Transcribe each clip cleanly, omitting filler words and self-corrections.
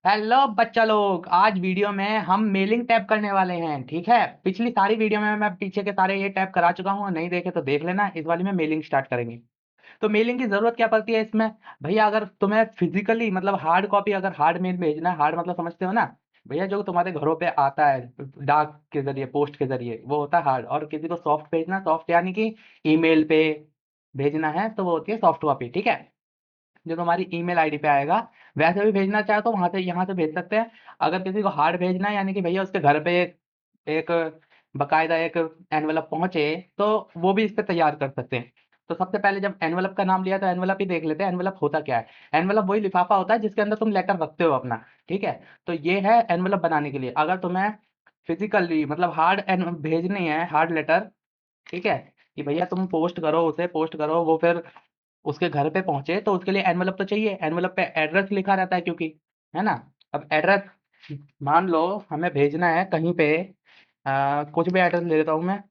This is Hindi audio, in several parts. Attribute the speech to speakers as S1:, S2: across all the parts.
S1: हेलो बच्चा लोग, आज वीडियो में हम मेलिंग टैप करने वाले हैं। ठीक है, पिछली सारी वीडियो में मैं पीछे के सारे ये टैप करा चुका हूँ, नहीं देखे तो देख लेना। इस वाली में मेलिंग स्टार्ट करेंगे। तो मेलिंग की जरूरत क्या पड़ती है इसमें? भैया अगर तुम्हें फिजिकली मतलब हार्ड कॉपी, अगर हार्ड मेल भेजना है, हार्ड मतलब समझते हो ना भैया, जो तुम्हारे घरों पे आता है डाक के जरिए, पोस्ट के जरिए, वो होता है हार्ड। और किसी को सॉफ्ट भेजना, सॉफ्ट यानी कि ईमेल पे भेजना है, तो वो होती है सॉफ्ट कॉपी। ठीक है, जो तुम्हारी ईमेल आईडी पे आएगा। वैसे भी भेजना चाहे तो वहां से, यहाँ से भेज सकते हैं। अगर किसी को हार्ड भेजना है, यानी कि भैया उसके घर पे एक बकायदा एक एनवलप पहुंचे, तो वो भी इस पे तैयार कर सकते हैं। तो सबसे पहले जब एनवलप का नाम लिया तो एनवलप ही देख लेते हैं। एनवलप होता क्या है? एनवलप वही लिफाफा होता है जिसके अंदर तुम लेटर रखते हो अपना। ठीक है, तो ये है एनवलप बनाने के लिए। अगर तुम्हें फिजिकली मतलब हार्ड भेजनी है, हार्ड लेटर, ठीक है, कि भैया तुम पोस्ट करो, उसे पोस्ट करो, वो फिर उसके घर पे पहुंचे, तो उसके लिए एनवलप तो चाहिए। एनवलप पे एड्रेस लिखा रहता है, क्योंकि है ना। अब एड्रेस मान लो हमें भेजना है कहीं पे, कुछ भी एड्रेस ले लेता हूँ मैं।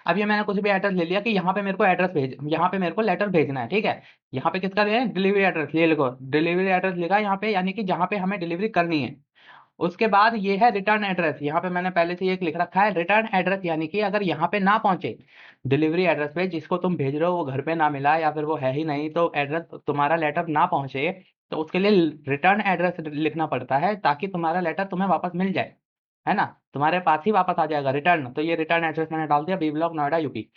S1: अब ये मैंने कुछ भी एड्रेस ले लिया कि यहाँ पे मेरे को एड्रेस भेज, यहाँ पे मेरे को लेटर भेजना है। ठीक है, यहाँ पे किसका है? Delivery address. ये लिखो, डिलीवरी एड्रेस लिखा है यहाँ पे, यानी कि जहाँ पे हमें डिलीवरी करनी है। उसके बाद ये है रिटर्न एड्रेस। यहाँ पे मैंने पहले से ही एक लिख रखा है रिटर्न एड्रेस, यानी कि अगर यहाँ पे ना पहुंचे, डिलीवरी एड्रेस पे जिसको तुम भेज रहे हो वो घर पे ना मिला, या फिर वो है ही नहीं, तो एड्रेस तुम्हारा लेटर ना पहुंचे, तो उसके लिए रिटर्न एड्रेस लिखना पड़ता है, ताकि तुम्हारा लेटर तुम्हें वापस मिल जाए, है ना। तुम्हारे पास ही वापस आ जाएगा रिटर्न। तो ये रिटर्न एड्रेस मैंने डाल दिया, बी ब्लॉक, नोएडा, यूपी।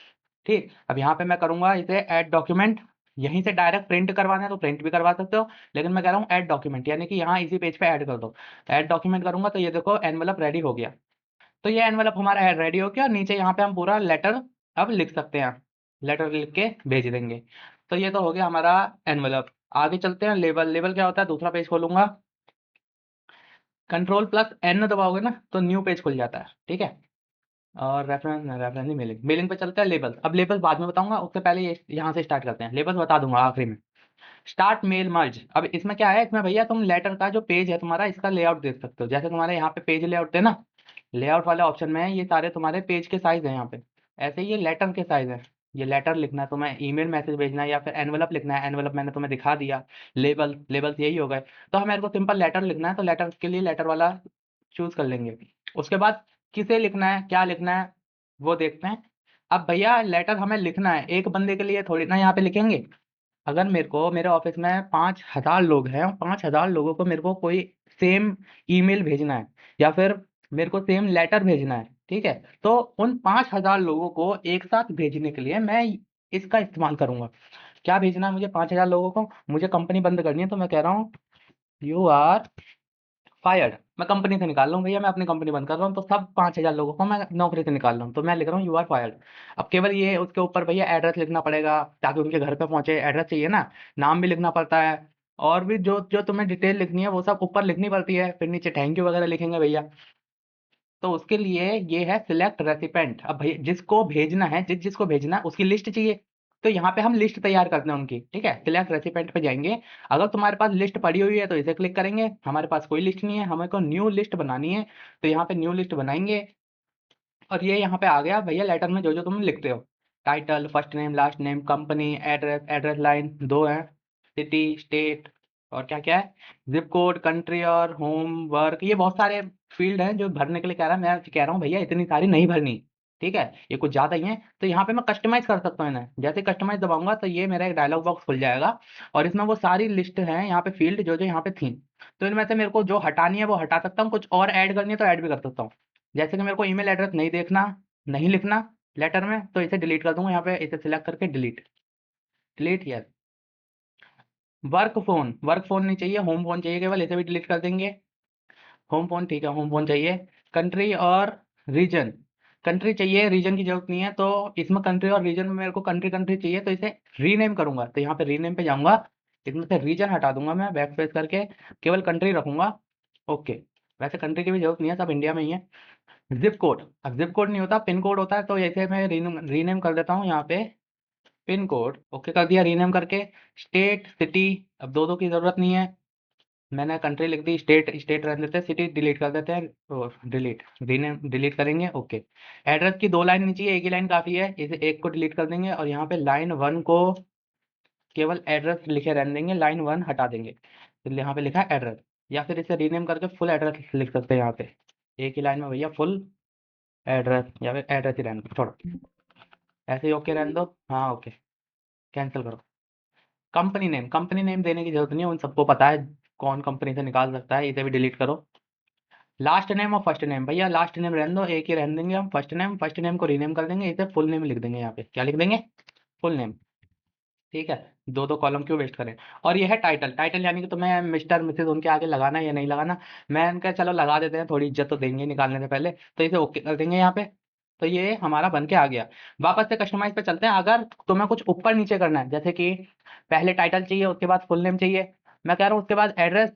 S1: ठीक, अब यहाँ पे मैं करूंगा इसे ऐड डॉक्यूमेंट। यहीं से डायरेक्ट प्रिंट करवाना है तो प्रिंट भी करवा सकते हो, लेकिन मैं कह रहा हूँ ऐड डॉक्यूमेंट, यानी कि यहाँ इसी पेज पे ऐड कर दो। ऐड डॉक्यूमेंट करूंगा तो ये देखो एनवलप रेडी हो गया। तो ये एनवलप हमारा रेडी हो गया, और नीचे यहाँ पे हम पूरा लेटर अब लिख सकते हैं। लेटर लिख के भेज देंगे। तो ये तो हो गया हमारा एनवलप। आगे चलते हैं। लेबल। लेबल क्या होता है? दूसरा पेज खोलूंगा, कंट्रोल प्लस एन दबाओगे ना तो न्यू पेज खुल जाता है। ठीक है, और रेफरेंस, रेफरेंस नहीं, मेलिंग। मेलिंग पे चलते हैं। लेबल, अब लेबल बाद में बताऊंगा, उससे पहले ये यहाँ से स्टार्ट करते हैं। लेबल बता दूंगा आखिरी में। Start mail merge. अब इसमें क्या है? इसमें भैया तुम लेटर का जो पेज है तुम्हारा, इसका लेआउट देख सकते हो। जैसे तुम्हारे यहाँ पे पेज लेआउट है ना, लेआउट वाले ऑप्शन में ये सारे तुम्हारे पेज के साइज है यहाँ पे। ऐसे ही ये लेटर के साइज है। ये लेटर लिखना है तुम्हें, ईमेल मैसेज भेजना है, या फिर एनवलप लिखना है। एनवलप मैंने तुम्हें दिखा दिया। लेबल, लेबल्स यही हो गए। तो हमें को सिंपल लेटर लिखना है, तो लेटर के लिए लेटर वाला चूज कर लेंगे। उसके बाद किसे लिखना है, क्या लिखना है, वो देखते हैं। अब भैया लेटर हमें लिखना है एक बंदे के लिए थोड़ी ना यहाँ पे लिखेंगे। अगर मेरे को, मेरे ऑफिस में 5,000 लोग हैं, 5,000 लोगों को मेरे को कोई सेम ईमेल भेजना है, या फिर मेरे को सेम लेटर भेजना है, ठीक है, तो उन 5,000 लोगों को एक साथ भेजने के लिए मैं इसका इस्तेमाल करूंगा। क्या भेजना है मुझे 5,000 लोगों को? मुझे कंपनी बंद करनी है, तो मैं कह रहा हूँ यू आर फायर्ड। मैं कंपनी से निकाल रहा हूँ भैया, मैं अपनी कंपनी बंद कर रहा हूँ, तो सब 5,000 लोगों को मैं नौकरी से निकाल रहा हूँ, तो मैं लिख रहा हूँ यू आर फायर्ड। अब केवल ये उसके ऊपर भैया एड्रेस लिखना पड़ेगा, ताकि उनके घर पे पहुंचे। एड्रेस चाहिए ना, नाम भी लिखना पड़ता है, और भी जो जो तुम्हें डिटेल लिखनी है वो सब ऊपर लिखनी पड़ती है। फिर नीचे थैंक यू वगैरह लिखेंगे भैया। तो उसके लिए ये है सिलेक्ट रेसिपेंट। अब भैया जिसको भेजना है, जिसको भेजना है उसकी लिस्ट चाहिए। तो यहाँ पे हम लिस्ट तैयार करते हैं उनकी। ठीक है, सिलेक्ट रेसिपेंट पे जाएंगे। अगर तुम्हारे पास लिस्ट पड़ी हुई है तो इसे क्लिक करेंगे। हमारे पास कोई लिस्ट नहीं है, हमें को न्यू लिस्ट बनानी है, तो यहाँ पे न्यू लिस्ट बनाएंगे। और ये यहाँ पे आ गया भैया लेटर में जो जो तुम लिखते हो। Title, first name, last name, company, address, address line, दो है, सिटी, स्टेट, और क्या क्या है, जिप कोड, कंट्री और होम, वर्क। ये बहुत सारे फील्ड हैं जो भरने के लिए कह रहा है। मैं कह रहा हूँ भैया इतनी सारी नहीं भरनी। ठीक है, ये कुछ ज़्यादा ही है। तो यहाँ पे मैं कस्टमाइज कर सकता हूँ इन्हें। जैसे कस्टमाइज दबाऊंगा तो ये मेरा एक डायलॉग बॉक्स खुल जाएगा, और इसमें वो सारी लिस्ट है यहाँ पे, फील्ड जो जो यहाँ पे थी। तो इनमें से मेरे को जो हटानी है वो हटा सकता हूँ, कुछ और ऐड करनी है तो ऐड भी कर सकता हूँ। जैसे कि मेरे को ईमेल एड्रेस नहीं देखना, नहीं लिखना लेटर में, तो इसे डिलीट कर दूंगा। यहाँ पे इसे सिलेक्ट करके delete, delete, yes. Work phone, work phone नहीं चाहिए, होम फोन चाहिए केवल, इसे भी डिलीट कर देंगे। होम फोन, ठीक है, होम फोन चाहिए। कंट्री और रीजन, कंट्री चाहिए, रीजन की जरूरत नहीं है। तो इसमें कंट्री और रीजन में मेरे को कंट्री कंट्री चाहिए, तो इसे रीनेम करूंगा। तो यहाँ पे रीनेम पे जाऊंगा, इसमें से रीजन हटा दूंगा मैं, बैक स्पेस करके केवल कंट्री रखूंगा। ओके, वैसे कंट्री की भी जरूरत नहीं है, सब इंडिया में ही है। जिप कोड, अब जिप कोड नहीं होता, पिन कोड होता है, तो ऐसे मैं रीनेम रीनेम कर देता हूँ यहाँ पे, पिन कोड। ओके कर दिया रीनेम करके। स्टेट, सिटी, अब दो दो की जरूरत नहीं है, मैंने कंट्री लिख दी, स्टेट स्टेट रख देते हैं, सिटी डिलीट कर देते हैं, और डिलीट, रीनेम डिलीट करेंगे। ओके, एड्रेस की दो लाइन नहीं चाहिए, एक ही लाइन काफ़ी है, इसे एक को डिलीट कर देंगे, और यहाँ पे लाइन वन को केवल एड्रेस लिखे रहने देंगे, लाइन वन हटा देंगे। तो यहाँ पे लिखा है एड्रेस। या फिर इसे रीनेम करके फुल एड्रेस लिख सकते हैं यहाँ पे, एक ही लाइन में भैया फुल एड्रेस, या फिर एड्रेस ही रहने दो, छोड़ो, ऐसे ही ओके रहने दो। हाँ ओके, कैंसिल करो। कंपनी नेम देने की जरूरत नहीं है, उन सबको पता है कौन कंपनी से निकाल सकता है, इसे भी डिलीट करो। लास्ट नेम और फर्स्ट नेम, भैया लास्ट नेम रहने दो, एक ही रहने देंगे हम। फर्स्ट नेम को रीनेम कर देंगे, इसे फुल नेम लिख देंगे यहाँ पे, क्या लिख देंगे, फुल नेम। ठीक है, दो दो कॉलम क्यों वेस्ट करें। और ये है टाइटल, टाइटल यानी कि तुम्हें मिस्टर मिसेज उनके आगे लगाना है या नहीं लगाना। मैंने कहा चलो लगा देते हैं, थोड़ी इज्जत तो देंगे निकालने से पहले, तो इसे ओके कर देंगे यहाँ पे। तो ये हमारा बन के आ गया। वापस से कस्टमाइज पे चलते हैं। अगर तुम्हें कुछ ऊपर नीचे करना है, जैसे कि पहले टाइटल चाहिए, उसके बाद फुल नेम चाहिए, मैं कह रहा हूँ उसके बाद एड्रेस,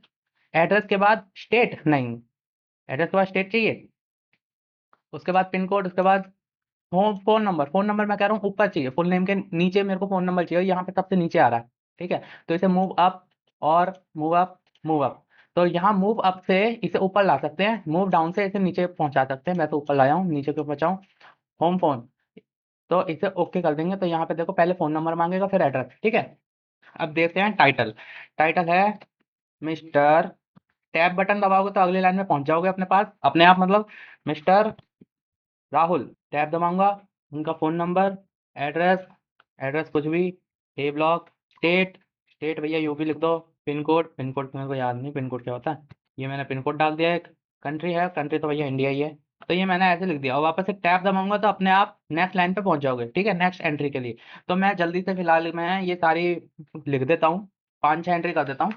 S1: एड्रेस के बाद स्टेट नहीं, एड्रेस के बाद स्टेट चाहिए, उसके बाद पिन कोड, उसके बाद फ़ोन नंबर, फ़ोन नंबर मैं कह रहा हूँ ऊपर चाहिए, फुल नेम के नीचे मेरे को फ़ोन नंबर चाहिए, यहाँ पे सबसे नीचे आ रहा है। ठीक है, तो इसे मूव अप और मूव अप, मूव अप। तो यहाँ मूव अप से इसे ऊपर ला सकते हैं, मूव डाउन से इसे नीचे पहुंचा सकते हैं। मैं तो ऊपर लाया हूँ, नीचे क्यों पहुंचाऊँ। होम फ़ोन, तो इसे ओके कर देंगे। तो यहाँ पे देखो पहले फ़ोन नंबर मांगेगा, फिर एड्रेस। ठीक है, अब देखते हैं टाइटल। टाइटल है मिस्टर, टैब बटन दबाओगे तो अगली लाइन में पहुंच जाओगे अपने पास अपने आप, मतलब मिस्टर राहुल। टैब दबाऊंगा, उनका फ़ोन नंबर, एड्रेस, एड्रेस कुछ भी, ए ब्लॉक, स्टेट, स्टेट भैया यूपी लिख दो, पिन कोड, पिन कोड तो मेरे को याद नहीं पिन कोड क्या होता है, ये मैंने पिन कोड डाल दिया। एक कंट्री है, कंट्री तो भैया इंडिया ही है। तो ये मैंने ऐसे लिख दिया, और वापस से टैब दबाऊंगा तो अपने आप नेक्स्ट लाइन पे पहुंच जाओगे। ठीक है, नेक्स्ट एंट्री के लिए। तो मैं जल्दी से फिलहाल मैं ये सारी लिख देता हूँ, 5-6 एंट्री कर देता हूँ।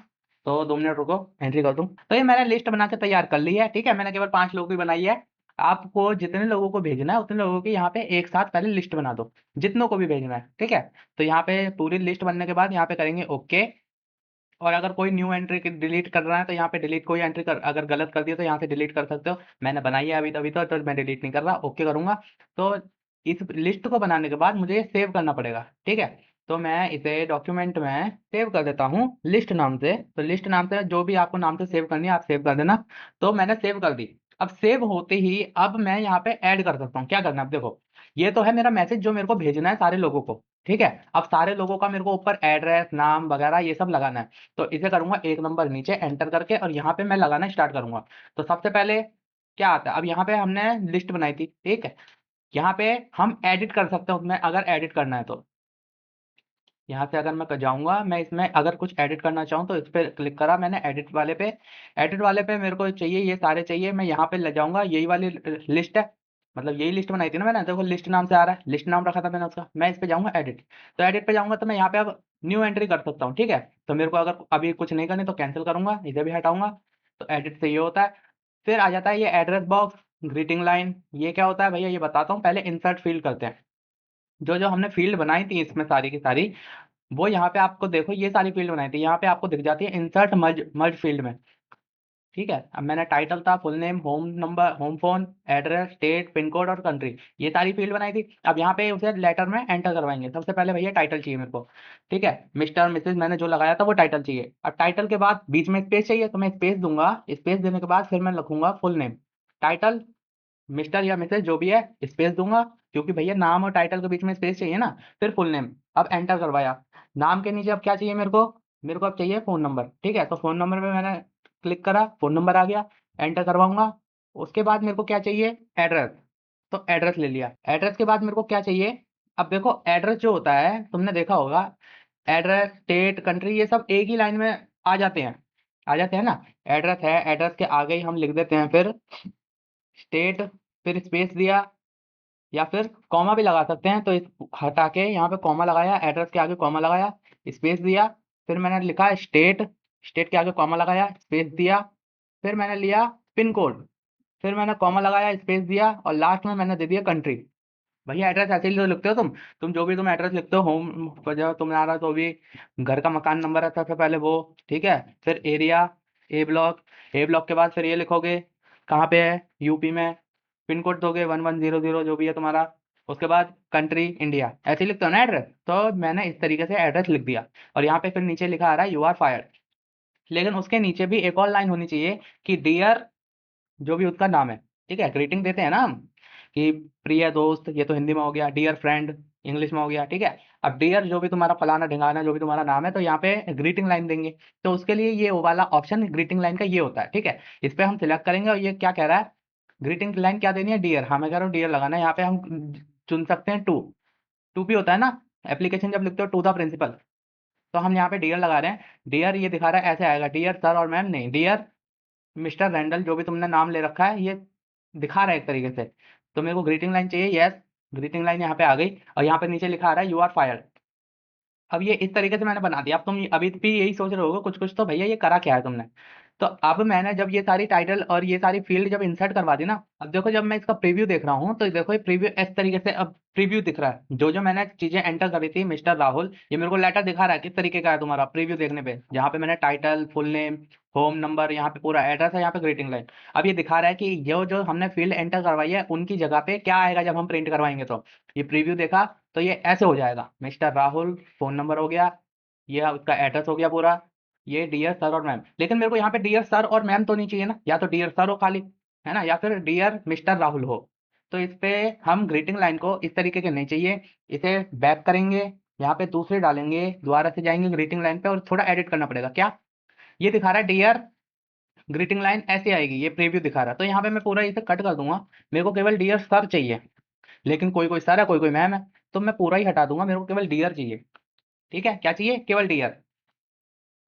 S1: तो 2 मिनट रुको, एंट्री कर दूँ। तो ये मैंने लिस्ट बना के तैयार कर ली है। ठीक है, मैंने केवल 5 लोगों की बनाई है। आपको जितने लोगों को भेजना है उतने लोगों की यहाँ पे एक साथ पहले लिस्ट बना दो, जितनों को भी भेजना है। ठीक है, तो यहाँ पे पूरी लिस्ट बनने के बाद यहाँ पे करेंगे ओके। और अगर कोई न्यू एंट्री डिलीट कर रहा है तो यहाँ पे डिलीट, कोई एंट्री कर अगर गलत कर दिया तो यहाँ से डिलीट कर सकते हो। मैंने बनाई है अभी तभी तो मैं डिलीट नहीं कर रहा, ओके करूंगा। तो इस लिस्ट को बनाने के बाद मुझे सेव करना पड़ेगा। ठीक है, तो मैं इसे डॉक्यूमेंट में सेव कर देता हूँ लिस्ट नाम से। तो लिस्ट नाम से जो भी आपको नाम से सेव करनी है आप सेव कर देना। तो मैंने सेव कर दी। अब सेव होते ही अब मैं यहाँ पे ऐड कर सकता हूँ। क्या करना है, अब देखो ये तो है मेरा मैसेज जो मेरे को भेजना है सारे लोगों को। ठीक है, अब सारे लोगों का मेरे को ऊपर एड्रेस, नाम वगैरह ये सब लगाना है। तो इसे करूंगा एक नंबर नीचे एंटर करके, और यहाँ पे मैं लगाना स्टार्ट करूंगा। तो सबसे पहले क्या आता है, अब यहाँ पे हमने लिस्ट बनाई थी। ठीक है, यहाँ पे हम एडिट कर सकते हैं उसमें, अगर एडिट करना है तो यहाँ से अगर मैं जाऊंगा, मैं इसमें अगर कुछ एडिट करना चाहूँ तो इस पर क्लिक करा मैंने, एडिट वाले पे। एडिट वाले पे मेरे को चाहिए, ये सारे चाहिए, मैं यहाँ पे ले जाऊंगा, यही वाली लिस्ट है, मतलब यही लिस्ट बनाई थी ना मैंने, देखो लिस्ट नाम से आ रहा है, लिस्ट नाम रखा था मैंने उसका। मैं इस पे जाऊंगा एडिट, तो एडिट पे जाऊंगा तो मैं यहाँ पे अब न्यू एंट्री कर सकता हूँ। ठीक है, तो मेरे को अगर अभी कुछ नहीं करनी तो कैंसिल करूंगा, इसे भी हटाऊंगा। तो एडिट से ये होता है। फिर आ जाता है ये एड्रेस बॉक्स, ग्रीटिंग लाइन। ये क्या होता है भैया ये बताता हूँ, पहले इंसर्ट फील्ड करते हैं। जो जो हमने फील्ड बनाई थी इसमें सारी की सारी, वो यहाँ पे आपको देखो ये सारी फील्ड बनाई थी, यहाँ पे आपको दिख जाती है इंसर्ट मर्ज, मर्ज फील्ड में। ठीक है, अब मैंने टाइटल था, full name, home number, home phone, address, state, pin code और कंट्री, ये सारी फील्ड बनाई थी। अब यहाँ पे उसे लेटर में एंटर करवाएंगे। सबसे पहले भैया टाइटल चाहिए मेरे को। ठीक है, मिस्टर मिसेज मैंने जो लगाया था वो टाइटल चाहिए। अब टाइटल के बाद बीच में स्पेस चाहिए, तो मैं स्पेस दूंगा। स्पेस देने के बाद फिर मैं लिखूंगा फुल नेम, टाइटल, मिस्टर या मिसेज जो भी है, स्पेस दूंगा, क्योंकि भैया नाम और टाइटल के बीच में स्पेस चाहिए ना। फिर फुल नेम, अब एंटर करवाया। नाम के नीचे अब क्या चाहिए मेरे को, मेरे को अब चाहिए फ़ोन नंबर। ठीक है, तो फ़ोन नंबर पे मैंने क्लिक करा, फ़ोन नंबर आ गया, एंटर करवाऊंगा। उसके बाद मेरे को क्या चाहिए, एड्रेस, तो एड्रेस ले लिया। एड्रेस के बाद मेरे को क्या चाहिए, अब देखो एड्रेस जो होता है तुमने देखा होगा, एड्रेस, स्टेट, कंट्री, ये सब एक ही लाइन में आ जाते हैं, आ जाते हैं ना। एड्रेस है, एड्रेस के आगे ही हम लिख देते हैं फिर स्टेट, फिर स्पेस दिया, या फिर कॉमा भी लगा सकते हैं। तो इस हटा के यहाँ पे कॉमा लगाया, एड्रेस के आगे कॉमा लगाया, स्पेस दिया, फिर मैंने लिखा स्टेट, स्टेट के आगे कॉमा लगाया, स्पेस दिया, फिर मैंने लिया पिन कोड, फिर मैंने कॉमा लगाया, स्पेस दिया, और लास्ट में मैंने दे दिया कंट्री। भैया एड्रेस ऐसे ही तो लिखते हो तुम जो भी तुम एड्रेस लिखते हो, होम पर जब तुम्हारा तो भी घर का मकान नंबर है सबसे पहले वो। ठीक है, फिर एरिया, ए ब्लॉक, ए ब्लॉक के बाद फिर ये लिखोगे कहाँ पे है, यूपी में, पिन कोड दोगे 1100 जो भी है तुम्हारा, उसके बाद कंट्री इंडिया, ऐसे ही लिखते हो ना एड्रेस। तो मैंने इस तरीके से एड्रेस लिख दिया, और यहाँ पे फिर नीचे लिखा आ रहा है यू आर फायर्ड। लेकिन उसके नीचे भी एक और लाइन होनी चाहिए कि डियर, जो भी उसका नाम है। ठीक है, ग्रीटिंग देते हैं ना हम, कि प्रिय दोस्त, ये तो हिंदी में हो गया, डियर फ्रेंड इंग्लिश में हो गया। ठीक है, अब डियर जो भी तुम्हारा फलाना ढिंगाना जो भी तुम्हारा नाम है, तो यहाँ पे ग्रीटिंग लाइन देंगे। तो उसके लिए ये वो वाला ऑप्शन ग्रीटिंग लाइन का ये होता है, ठीक है। इस पे हम सिलेक्ट करेंगे और ये क्या कह रहा है, ग्रीटिंग लाइन क्या देनी है, डियर। हाँ मैं कह रहा हूँ डियर लगाना है। यहाँ पे हम चुन सकते हैं टू, टू भी होता है ना एप्लीकेशन जब लिखते हो टू द प्रिंसिपल, तो हम यहाँ पे डियर लगा रहे हैं। डियर ये दिखा रहा है ऐसे आएगा, डियर सर और मैम नहीं, डियर मिस्टर रैंडल जो भी तुमने नाम ले रखा है, ये दिखा रहा है एक तरीके से। तो मेरे को ग्रीटिंग लाइन चाहिए, यस ग्रीटिंग लाइन यहाँ पे आ गई। और यहाँ पे नीचे लिखा आ रहा है यू आर फायर्ड। अब ये इस तरीके से मैंने बना दिया। अब तुम अभी भी यही सोच रहे होगे कुछ कुछ, तो भैया ये करा क्या है तुमने। तो अब मैंने जब ये सारी टाइटल और ये सारी फील्ड जब इंसर्ट करवा दी ना, अब देखो जब मैं इसका प्रीव्यू देख रहा हूँ, तो देखो ये प्रीव्यू इस तरीके से अब प्रीव्यू दिख रहा है। जो जो मैंने चीजें एंटर करी थी मिस्टर राहुल, ये मेरे को लेटर दिखा रहा है किस तरीके का है तुम्हारा प्रीव्यू देखने पे, जहाँ पे मैंने title, full name, home number, यहाँ पे पूरा एड्रेस है, यहाँ पे ग्रीटिंग लाइन। अब ये दिखा रहा है कि जो जो हमने फील्ड एंटर करवाई है उनकी जगह पे क्या आएगा जब हम प्रिंट करवाएंगे। तो ये प्रीव्यू देखा तो ये ऐसे हो जाएगा, मिस्टर राहुल, फोन नंबर हो गया, ये उसका एड्रेस हो गया पूरा, ये डियर सर और मैम। लेकिन मेरे को यहाँ पे डियर सर और मैम तो नहीं चाहिए ना, या तो डियर सर हो खाली, है ना, या फिर डियर मिस्टर राहुल हो। तो इस पे हम ग्रीटिंग लाइन को इस तरीके के नहीं चाहिए, इसे बैक करेंगे, यहाँ पे दूसरे डालेंगे, दोबारा से जाएंगे ग्रीटिंग लाइन पे और थोड़ा एडिट करना पड़ेगा। क्या ये दिखा रहा है डियर ग्रीटिंग लाइन ऐसे आएगी, ये प्रीव्यू दिखा रहा है, तो यहाँ पे मैं पूरा इसे कट कर दूंगा। मेरे को केवल डियर सर चाहिए, लेकिन कोई कोई सर है कोई कोई मैम है, तो मैं पूरा ही हटा दूंगा, मेरे को केवल डियर चाहिए। ठीक है, क्या चाहिए, केवल डियर।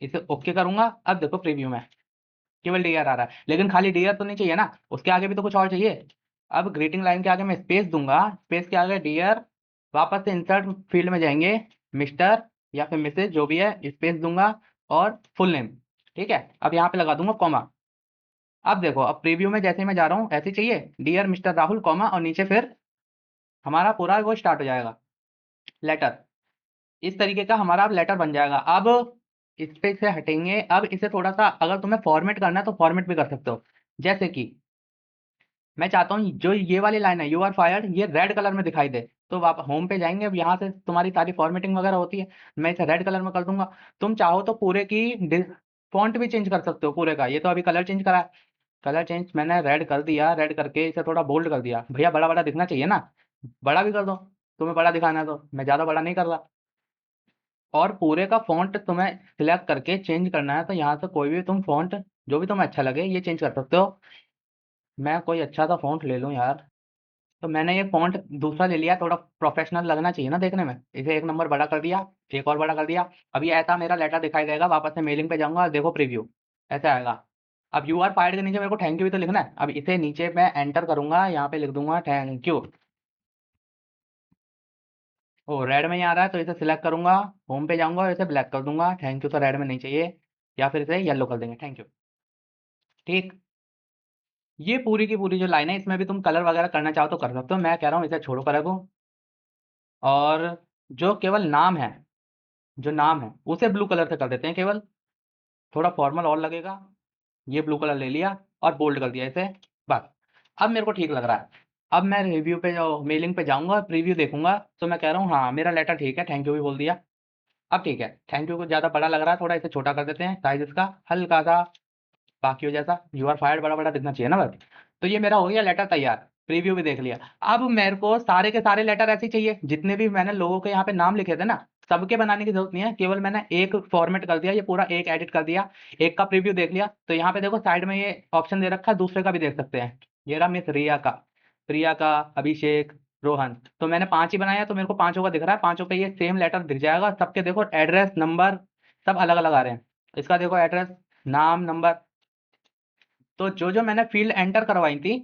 S1: इसे ओके करूंगा। अब देखो प्रीव्यू में केवल डीआर आ रहा है, लेकिन खाली डीआर तो नहीं चाहिए ना, उसके आगे भी तो कुछ और चाहिए। अब ग्रीटिंग लाइन के आगे मैं स्पेस दूंगा, स्पेस के आगे डियर, वापस से इंसर्ट फील्ड में जाएंगे, मिस्टर या फिर मिसेज जो भी है, स्पेस दूंगा और फुल नेम। ठीक है, अब यहाँ पे लगा दूंगा कॉमा। अब देखो, अब प्रीव्यू में जैसे ही मैं जा रहा हूँ ऐसे ही चाहिए, डियर मिस्टर राहुल कॉमा, और नीचे फिर हमारा पूरा वो स्टार्ट हो जाएगा लेटर। इस तरीके का हमारा अब लेटर बन जाएगा। अब इस पे से हटेंगे, अब इसे थोड़ा सा अगर तुम्हें फॉर्मेट करना है तो फॉर्मेट भी कर सकते हो। जैसे कि मैं चाहता हूँ जो ये वाली लाइन है यू आर फायर्ड, ये रेड कलर में दिखाई दे। तो आप होम पे जाएंगे, अब यहाँ से तुम्हारी सारी फॉर्मेटिंग वगैरह होती है, मैं इसे रेड कलर में कर दूंगा। तुम चाहो तो पूरे की फॉन्ट भी चेंज कर सकते हो पूरे का, ये तो अभी कलर चेंज करा है। कलर चेंज मैंने रेड कर दिया, रेड करके इसे थोड़ा बोल्ड कर दिया। भैया बड़ा बड़ा दिखना चाहिए ना, बड़ा भी कर दो, तुम्हें बड़ा दिखाना है तो, मैं ज़्यादा बड़ा नहीं कर रहा। और पूरे का फ़ॉन्ट तुम्हें सिलेक्ट करके चेंज करना है, तो यहाँ से कोई भी तुम फ़ॉन्ट जो भी तुम्हें अच्छा लगे ये चेंज कर सकते हो। मैं कोई अच्छा सा फ़ॉन्ट ले लूँ यार, तो मैंने ये फ़ॉन्ट दूसरा ले लिया, थोड़ा प्रोफेशनल लगना चाहिए ना देखने में, इसे एक नंबर बड़ा कर दिया, एक और बड़ा कर दिया। अब ये ऐसा मेरा लेटर दिखाई देगा, वापस से मेलिंग पे जाऊँगा और देखो प्रीव्यू ऐसे आएगा। अब यू आर फायर्ड के नीचे मेरे को थैंक यू भी तो लिखना है। अब इसे नीचे मैं एंटर करूँगा, यहाँ पे लिख दूँगा थैंक यू। ओ रेड में ही आ रहा है तो इसे सिलेक्ट करूँगा, होम पे जाऊँगा और इसे ब्लैक कर दूँगा, थैंक यू तो रेड में नहीं चाहिए, या फिर इसे येलो कर देंगे, थैंक यू। ठीक, ये पूरी की पूरी जो लाइन है इसमें भी तुम कलर वगैरह करना चाहो तो कर सकते हो, मैं कह रहा हूँ इसे छोड़ो कलर को। और जो केवल नाम है, जो नाम है उसे ब्लू कलर से कर देते हैं केवल, थोड़ा फॉर्मल और लगेगा। ये ब्लू कलर ले लिया और बोल्ड कर दिया इसे, बस। अब मेरे को ठीक लग रहा है। अब मैं रिव्यू पे जो मेलिंग पे जाऊंगा, प्रीव्यू देखूंगा, तो मैं कह रहा हूँ हाँ मेरा लेटर ठीक है, थैंक यू भी बोल दिया। अब ठीक है, थैंक यू को ज़्यादा बड़ा लग रहा है, थोड़ा इसे छोटा कर देते हैं साइज इसका, हल्का सा बाकियों जैसा, यू आर फायर्ड बड़ा बड़ा दिखना चाहिए ना बस। तो ये मेरा हो गया लेटर तैयार, प्रीव्यू भी देख लिया। अब मेरे को सारे के सारे लेटर ऐसे ही चाहिए, जितने भी मैंने लोगों के यहाँ पे नाम लिखे थे ना, सबके बनाने की जरूरत नहीं है, केवल मैंने एक फॉर्मेट कर दिया, ये पूरा एक एडिट कर दिया, एक का प्रीव्यू देख लिया। तो यहाँ पे देखो साइड में ये ऑप्शन दे रखा है, दूसरे का भी देख सकते हैं। ये रहा मिस रिया का, प्रिया का, अभिषेक, रोहन, तो मैंने 5 ही बनाया, तो मेरे को पांचों का दिख रहा है, पांचों पे ये सेम लेटर दिख जाएगा। सबके देखो एड्रेस नंबर सब अलग अलग आ रहे हैं। इसका देखो एड्रेस, नाम, नंबर। तो जो जो मैंने फील्ड एंटर करवाई थी,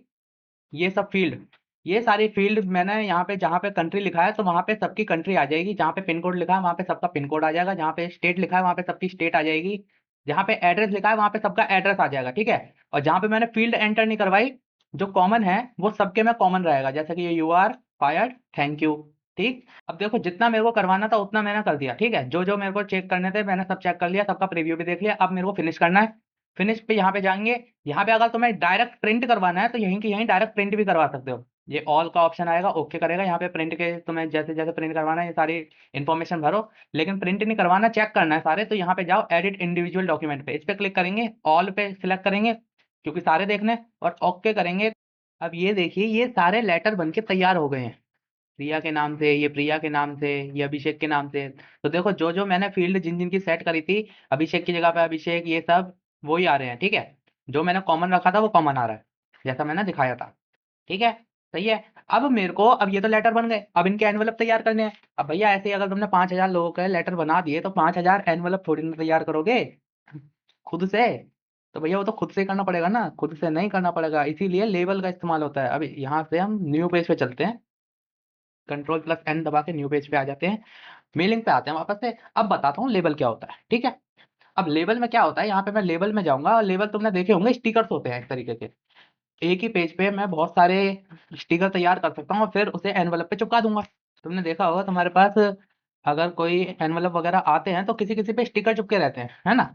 S1: ये सब फील्ड, ये सारी फील्ड मैंने यहाँ पे जहाँ पे कंट्री लिखा है तो वहाँ पे सबकी कंट्री आ जाएगी, जहाँ पे पिन कोड लिखा है वहाँ पे सबका पिन कोड आ जाएगा, जहाँ पे स्टेट लिखा है वहाँ पे सबकी स्टेट आ जाएगी, जहाँ पे एड्रेस लिखा है वहाँ पे सबका एड्रेस आ जाएगा। ठीक है, और जहाँ पे मैंने फील्ड एंटर नहीं करवाई, जो कॉमन है वो सबके में कॉमन रहेगा, जैसे कि ये you are fired, thank you. ठीक, अब देखो जितना मेरे को करवाना था उतना मैंने कर दिया। ठीक है, जो जो मेरे को चेक करने थे मैंने सब चेक कर लिया, सबका प्रीव्यू भी देख लिया। अब मेरे को फिनिश करना है, फिनिश पे यहाँ पे जाएंगे। यहाँ पे अगर तुम्हें डायरेक्ट प्रिंट करवाना है तो यहीं की यहीं डायरेक्ट प्रिंट भी करवा सकते हो, ये ऑल का ऑप्शन आएगा, ओके करेगा। यहाँ पे प्रिंट के तुम्हें जैसे जैसे प्रिंट करवाना है ये सारी इन्फॉर्मेशन भरो, लेकिन प्रिंट नहीं करवाना, चेक करना है सारे, तो यहाँ पे जाओ एडिट इंडिविजुअल डॉक्यूमेंट पे, इस पे क्लिक करेंगे, ऑल पे सिलेक्ट करेंगे क्योंकि सारे देखने, और ओके करेंगे। अब ये देखिए ये सारे लेटर बन के तैयार हो गए हैं, प्रिया के नाम से, ये प्रिया के नाम से, ये अभिषेक के नाम से। तो देखो जो जो मैंने फील्ड जिन जिन की सेट करी थी, अभिषेक की जगह पे अभिषेक, ये सब वही आ रहे हैं, ठीक है। जो मैंने कॉमन रखा था वो कॉमन आ रहा है, जैसा मैंने दिखाया था, ठीक है। सही है। अब मेरे को, अब ये तो लेटर बन गए, अब इनके एनवलप तैयार करने हैं। अब भैया ऐसे ही अगर तुमने 5,000 लोगों के लेटर बना दिए तो 5,000 एनवलप थोड़ी ना तैयार करोगे खुद से। तो भैया वो तो खुद से ही करना पड़ेगा ना, खुद से नहीं करना पड़ेगा, इसीलिए लेबल का इस्तेमाल होता है। अब यहाँ से हम न्यू पेज पे चलते हैं, कंट्रोल प्लस एन दबा के न्यू पेज पे आ जाते हैं, मेलिंग पे आते हैं वापस से। अब बताता हूँ लेबल क्या होता है, ठीक है। अब लेबल में क्या होता है, यहाँ पे मैं लेबल में जाऊंगा, और लेबल तुमने देखे होंगे स्टिकर्स होते हैं एक तरीके के। एक ही पेज पे मैं बहुत सारे स्टिकर तैयार कर सकता हूँ और फिर उसे एनवलप पे चिपका दूंगा। तुमने देखा होगा तुम्हारे पास अगर कोई एनवलप वगैरह आते हैं तो किसी किसी पे स्टिकर चिपके रहते हैं, है ना।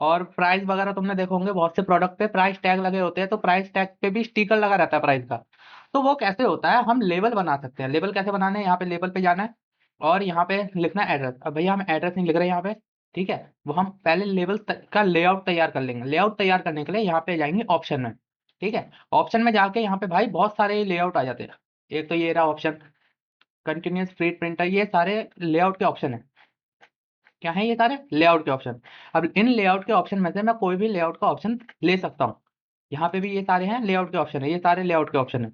S1: और प्राइस वगैरह तुमने देखो होंगे, बहुत से प्रोडक्ट पे प्राइस टैग लगे होते हैं, तो प्राइस टैग पे भी स्टिकर लगा रहता है प्राइस का। तो वो कैसे होता है, हम लेबल बना सकते हैं। लेबल कैसे बनाने हैं, यहाँ पे लेबल पे जाना है और यहाँ पे लिखना है एड्रेस। अब भैया हम एड्रेस नहीं लिख रहे यहाँ पे, ठीक है। वो हम पहले लेबल का लेआउट तैयार कर लेंगे। लेआउट तैयार करने के लिए यहाँ पे जाएंगे ऑप्शन में, ठीक है। ऑप्शन में जाके यहाँ पे भाई बहुत सारे लेआउट आ जाते हैं। एक तो ये रहा ऑप्शन, कंटिन्यूस फ्री प्रिंटर, ये सारे लेआउट के ऑप्शन है। क्या है ये सारे लेआउट के ऑप्शन। अब इन लेआउट के ऑप्शन में से मैं कोई भी लेआउट का ऑप्शन ले सकता हूँ। यहाँ पे भी ये सारे हैं लेआउट के ऑप्शन है, ये सारे लेआउट के ऑप्शन है,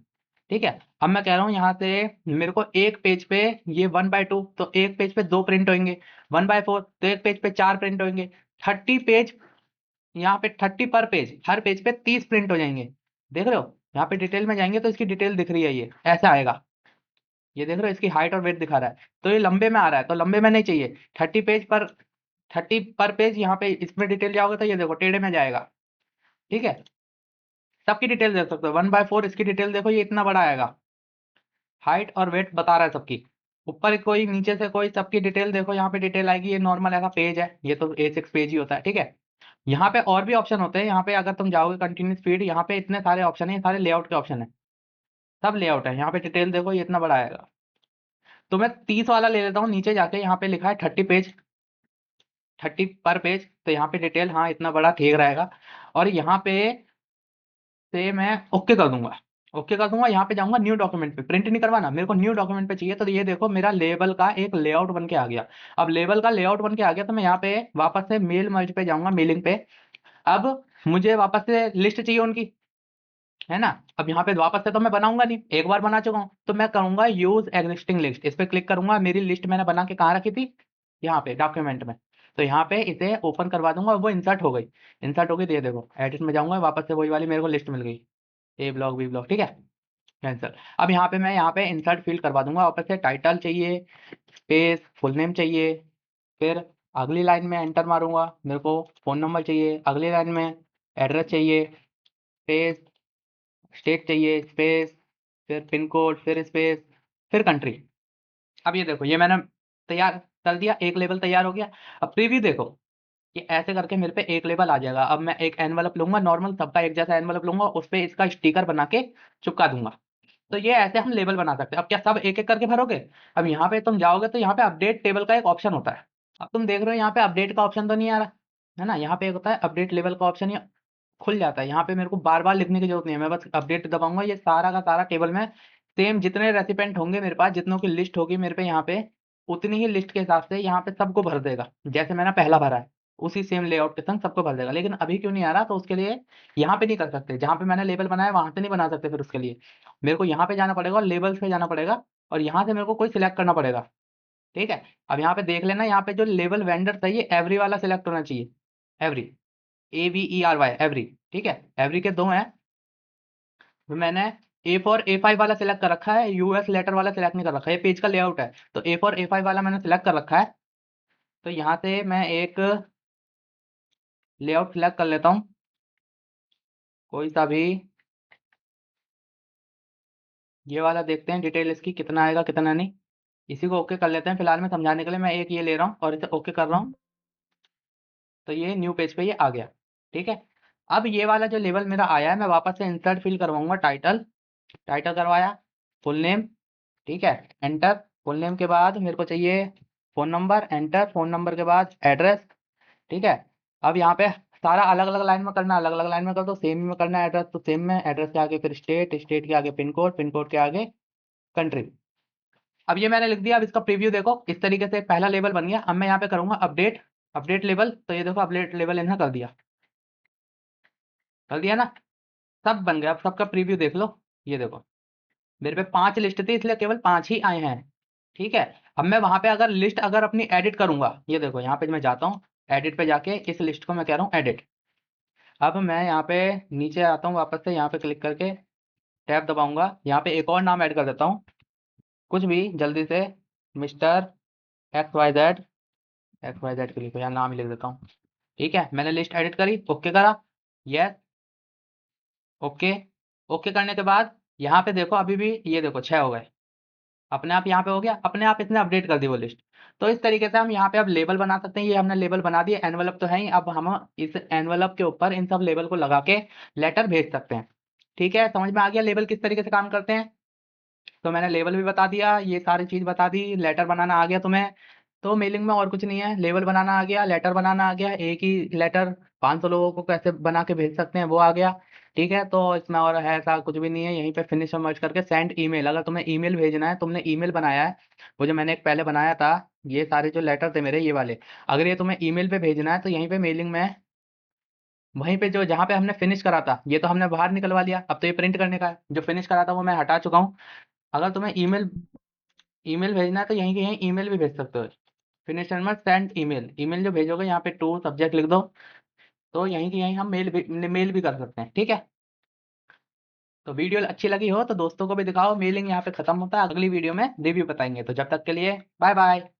S1: ठीक है। अब मैं कह रहा हूँ यहाँ से मेरे को एक पेज पे, ये 1/2 तो एक पेज पे 2 प्रिंट होंगे, 1/4 तो एक पेज पे 4 प्रिंट होंगे, 30 पेज, यहाँ पे 30 पर पेज, हर पेज पे 30 प्रिंट हो जाएंगे। देख रहे हो, यहाँ पे डिटेल में जाएंगे तो इसकी डिटेल दिख रही है, ये ऐसा आएगा। ये देख रहे हो, इसकी हाइट और वेट दिखा रहा है, तो ये लंबे में आ रहा है, तो लंबे में नहीं चाहिए। 30 पर पेज यहाँ पे इसमें डिटेल जाओगे तो ये देखो टेढ़े में जाएगा, ठीक है। सबकी डिटेल देख सकते हो, 1/4 इसकी डिटेल देखो, ये इतना बड़ा आएगा। हाइट और वेट बता रहा है सबकी, ऊपर कोई नीचे से कोई, सबकी डिटेल देखो, यहाँ पे डिटेल आएगी। ये नॉर्मल ऐसा पेज है, ये तो A6 पेज ही होता है, ठीक है। यहाँ पे और भी ऑप्शन होते हैं, यहाँ पे अगर तुम जाओगे कंटिन्यूस फीड, यहाँ पे इतने सारे ऑप्शन है, ये सारे लेआउट के ऑप्शन है, सब लेआउट है। यहाँ पे डिटेल देखो, ये इतना बड़ा आएगा। तो मैं 30 वाला ले लेता हूँ, नीचे जाके यहाँ पे लिखा है 30 पेज, 30 पर पेज, तो यहाँ पे डिटेल हाँ इतना बड़ा ठीक रहेगा। और यहाँ पे से मैं ओके कर दूंगा, ओके कर दूंगा। यहाँ पे जाऊंगा न्यू डॉक्यूमेंट पे, प्रिंट नहीं करवाना मेरे को, न्यू डॉक्यूमेंट पे चाहिए। तो ये देखो मेरा लेबल का एक लेआउट बन के आ गया। अब लेबल का लेआउट बन के आ गया तो मैं यहाँ पे वापस से मेल मर्ज पे जाऊंगा, मेलिंग पे। अब मुझे वापस से लिस्ट चाहिए उनकी, है ना। अब यहाँ पे वापस से तो मैं बनाऊंगा नहीं, एक बार बना चुका हूँ, तो मैं करूंगा यूज एग्जिस्टिंग लिस्ट, इस पे क्लिक करूंगा। मेरी लिस्ट मैंने बना के कहाँ रखी थी, यहाँ पे डॉक्यूमेंट में। तो यहाँ पे इसे ओपन करवा दूंगा, वो इंसर्ट हो गई। इंसर्ट हो गई तो ये देखो एडिट में जाऊंगा, वापस से वही वाली मेरे को लिस्ट मिल गई, ए ब्लॉक बी ब्लॉक, ठीक है। कैंसिल। अब यहाँ पे मैं यहाँ पे इंसर्ट फील्ड करवा दूंगा, वापस से टाइटल चाहिए, स्पेस, फुल नेम चाहिए। फिर अगली लाइन में एंटर मारूंगा, मेरे को फ़ोन नंबर चाहिए। अगली लाइन में एड्रेस चाहिए, स्पेस, स्टेट चाहिए, स्पेस, फिर पिन कोड, फिर स्पेस, फिर कंट्री। अब ये देखो, ये मैंने तैयार कर दिया, एक लेवल तैयार हो गया। अब प्रीव्यू देखो, ये ऐसे करके मेरे पे एक लेवल आ जाएगा। अब मैं एक एनवलप लूंगा, नॉर्मल सबका एक जैसा एनवलप लूंगा, उस पे इसका स्टिकर बना के चिपका दूंगा। तो ये ऐसे हम लेबल बना सकते हैं। अब क्या सब एक एक करके भरोगे, अब यहाँ पे तुम जाओगे तो यहाँ पे अपडेट टेबल का एक ऑप्शन होता है। अब तुम देख रहे हो यहाँ पे अपडेट का ऑप्शन तो नहीं आ रहा, है ना। यहाँ पे एक होता है अपडेट लेवल का ऑप्शन, ये खुल जाता है। यहाँ पे मेरे को बार बार लिखने की जरूरत नहीं है, मैं बस अपडेट दबाऊंगा, ये सारा का सारा टेबल में सेम जितने रेसिपेंट होंगे मेरे पास, जितनों की लिस्ट होगी मेरे पे यहाँ पे, उतनी ही लिस्ट के हिसाब से यहाँ पे सबको भर देगा, जैसे मैंने पहला भरा है उसी सेम लेआउट के संग सबको भर देगा। लेकिन अभी क्यों नहीं आ रहा, तो उसके लिए यहाँ पे नहीं कर सकते, जहाँ पे मैंने लेबल बनाया वहां से नहीं बना सकते। फिर उसके लिए मेरे को यहाँ पे जाना पड़ेगा और लेबल्स पे जाना पड़ेगा, और यहाँ से मेरे को कोई सिलेक्ट करना पड़ेगा, ठीक है। अब यहाँ पे देख लेना, यहाँ पे जो लेबल वेंडर चाहिए एवरी वाला सिलेक्ट होना चाहिए, एवरी, AVERY, एवरी, ठीक है। एवरी के दो हैं, तो मैंने A4 A5 वाला सिलेक्ट कर रखा है, यूएस लेटर वाला सिलेक्ट नहीं कर रखा है। ये पेज का लेआउट है, तो A4 A5 वाला मैंने सिलेक्ट कर रखा है। तो यहाँ से मैं एक लेआउट सिलेक्ट कर लेता हूँ, कोई सा भी। ये वाला देखते हैं डिटेल इसकी कितना आएगा कितना नहीं, इसी को ओके कर लेते हैं। फिलहाल में समझाने के लिए मैं एक ये ले रहा हूँ और इसे ओके कर रहा हूँ, तो ये न्यू पेज पे ये आ गया, ठीक है। अब ये वाला जो लेवल मेरा आया है, मैं वापस से इंसर्ट फिल करवाऊंगा, टाइटल, टाइटल करवाया, फुल नेम, ठीक है, एंटर। फुल नेम के बाद मेरे को चाहिए phone number, enter. Phone number के बाद एड्रेस, ठीक है। अब यहाँ पे सारा अलग अलग लाइन में करना, अलग अलग लाइन में कर दो। सेम में करना है एड्रेस तो सेम में, एड्रेस के आगे फिर स्टेट, स्टेट के आगे पिन कोड, पिन कोड के आगे कंट्री, अब ये मैंने लिख दिया, अब इसका प्रीव्यू देखो, इस तरीके से पहला लेवल बन गया। अब मैं यहाँ पे करूंगा अपडेट लेवल, तो ये देखो अपडेट लेवल इन्हें कर दिया ना, सब बन गया। अब सबका प्रीव्यू देख लो, ये देखो मेरे पे 5 लिस्ट थी इसलिए केवल 5 ही आए हैं, ठीक है। अब मैं वहां पे अगर लिस्ट अगर अपनी एडिट करूंगा, ये देखो यहाँ पे मैं जाता हूँ, एडिट पे जाके इस लिस्ट को मैं कह रहा हूँ एडिट। अब मैं यहाँ पे नीचे आता हूँ, वापस से यहाँ पे क्लिक करके टैब दबाऊंगा, यहाँ पे एक और नाम ऐड कर देता हूँ, कुछ भी जल्दी से, मिस्टर XYZ के लिए यहाँ नाम ही लिख देता हूँ, ठीक है। मैंने लिस्ट एडिट करी, ओके करा, यस, ओके। ओके करने के बाद यहाँ पे देखो अभी भी ये देखो 6 हो गए, अपने आप यहाँ पे हो गया, अपने आप इसने अपडेट कर दी वो लिस्ट। तो इस तरीके से हम यहाँ पे अब लेबल बना सकते हैं। ये हमने लेबल बना दिए, एनवलप तो है ही, अब हम इस एनवलप के ऊपर इन सब लेबल को लगा के लेटर भेज सकते हैं, ठीक है। समझ में आ गया लेबल किस तरीके से काम करते हैं। तो मैंने लेवल भी बता दिया, ये सारी चीज़ बता दी, लेटर बनाना आ गया तुम्हें। तो मेलिंग में और कुछ नहीं है, लेवल बनाना आ गया, लेटर बनाना आ गया, एक ही लेटर 500 लोगों को कैसे बना के भेज सकते हैं वो आ गया, ठीक है। तो इसमें और है ऐसा कुछ भी नहीं है। यहीं पे फिनिश और मर्ज करके सेंड ईमेल, अगर तुम्हें ईमेल भेजना है, तुमने ईमेल बनाया है, वो जो मैंने एक पहले बनाया था, ये सारे जो लेटर थे मेरे ये वाले, अगर ये तुम्हें ईमेल पे भेजना है तो यहीं पे मेलिंग में वहीं पे जो जहाँ पे हमने फिनिश करा था, ये तो हमने बाहर निकलवा लिया, अब तो ये प्रिंट करने का है। जो फिनिश करा था वो मैं हटा चुका हूँ। अगर तुम्हें ईमेल ईमेल भेजना है तो यहीं के यहीं ईमेल भी भेज सकते हो, finish and must send email, email जो भेजोगे यहाँ पे टू सब्जेक्ट लिख दो, तो यहीं की यहीं हम मेल भी कर सकते हैं, ठीक है। तो वीडियो अच्छी लगी हो तो दोस्तों को भी दिखाओ। मेलिंग यहाँ पे खत्म होता है, अगली वीडियो में रिव्यू बताएंगे। तो जब तक के लिए बाय बाय।